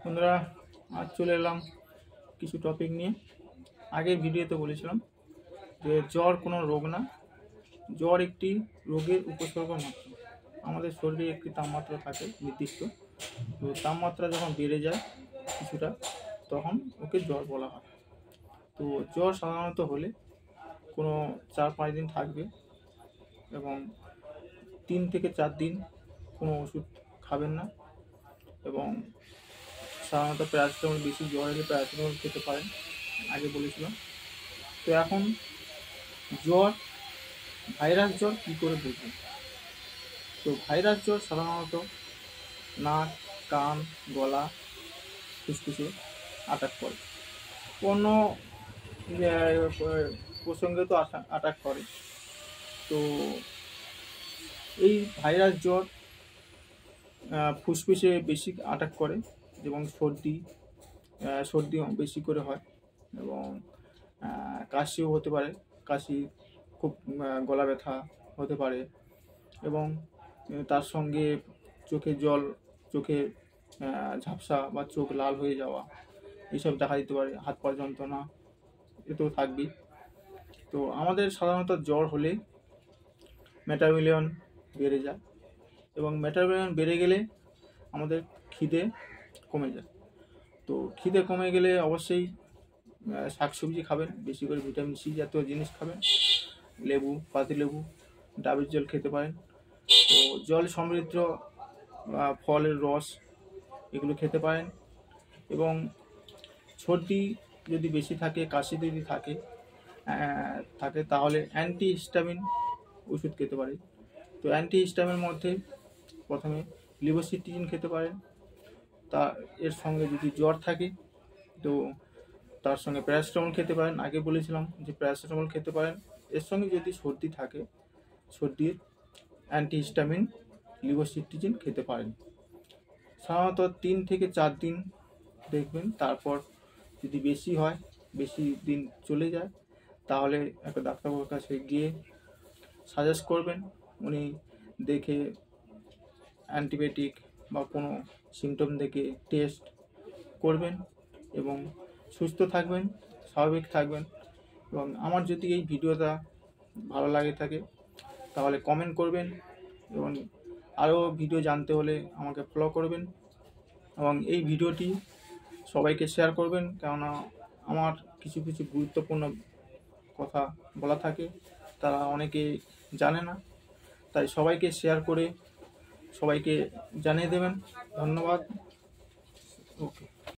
বন্ধুরা, আজ চলে এলাম কিছু টপিক নিয়ে। আগের ভিডিওতে বলেছিলাম যে জ্বর কোনো রোগ না, জ্বর একটি রোগের উপসর্গ মাত্র। আমাদের শরীরে একটি তাপমাত্রা থাকে নির্দিষ্ট, তো তাপমাত্রা যখন বেড়ে যায় কিছুটা, তখন ওকে জ্বর বলা হয়। তো জ্বর সাধারণত হলে কোনো 4-5 দিন থাকবে এবং 3 থেকে 4 দিন কোনো ওষুধ খাবেন না, এবং সাধারণত প্যারাসিটামল, বেশি জ্বর হলে প্যারাসিটামল খেতে পারেন, আগে বলেছিলাম। তো এখন জ্বর, ভাইরাস জ্বর কী করে বুঝবেন? তো ভাইরাস জ্বর সাধারণত নাক, কান, গলা, ফুসফুসে অ্যাটাক করে। অন্য প্রসঙ্গে তো অ্যাটাক করে। তো এই ভাইরাস জ্বর ফুসফুসে বেশি অ্যাটাক করে এবং সর্দি বেশি করে হয়, এবং কাশিও হতে পারে। কাশি, খুব গলা ব্যথা হতে পারে, এবং তার সঙ্গে চোখে জল, চোখে ঝাপসা বা চোখ লাল হয়ে যাওয়া, এইসব দেখা দিতে পারে। হাত পা যন্ত্রণা এতেও থাকবে। তো আমাদের সাধারণত জ্বর হলে মেটাবলিয়ন বেড়ে যায়, এবং মেটাবলিয়ন বেড়ে গেলে আমাদের খিদে কমে যায়। তো খিদে কমে গেলে অবশ্যই শাকসবজি খাবেন, বেশি করে ভিটামিন সি জাতীয় জিনিস খাবেন, লেবু, পাতিলেবু, ডাবের জল খেতে পারেন, ও জল সমৃদ্ধ ফলের রস এগুলো খেতে পারেন। এবং সর্দি যদি বেশি থাকে, কাশি যদি থাকে তাহলে অ্যান্টিহিস্টামিন ওষুধ খেতে পারেন। তো অ্যান্টিহিস্টামিনের মধ্যে প্রথমে লিভোসিট্রিজিন খেতে পারেন। এর সঙ্গে যদি জ্বর থাকে তো তার সঙ্গে প্যারাসিটামল খেতে পারেন। আগে বলেছিলাম যে প্যারাসিটামল খেতে পারেন। এর সঙ্গে যদি সর্দি থাকে, সর্দির অ্যান্টিহিস্টামিন লিভোসিট্রিজিন খেতে পারেন। সাধারণত 3 থেকে 4 দিন দেখবেন। তারপর যদি বেশি হয়, বেশি দিন চলে যায়, তাহলে একটা ডাক্তারবাবুর কাছে গিয়ে সাজেস্ট করবেন। উনি দেখে অ্যান্টিবায়োটিক বা কোনো সিমটম দেখে টেস্ট করবেন এবং সুস্থ থাকবেন, স্বাভাবিক থাকবেন। এবং আমার যদি এই ভিডিওটা ভালো লাগে থাকে তাহলে কমেন্ট করবেন, এবং আরও ভিডিও জানতে হলে আমাকে ফলো করবেন, এবং এই ভিডিওটি সবাইকে শেয়ার করবেন, কেননা আমার কিছু কিছু গুরুত্বপূর্ণ কথা বলা থাকে, তারা অনেকে জানে না। তাই সবাইকে শেয়ার করে সবাইকে জানিয়ে দেবেন। ধন্যবাদ।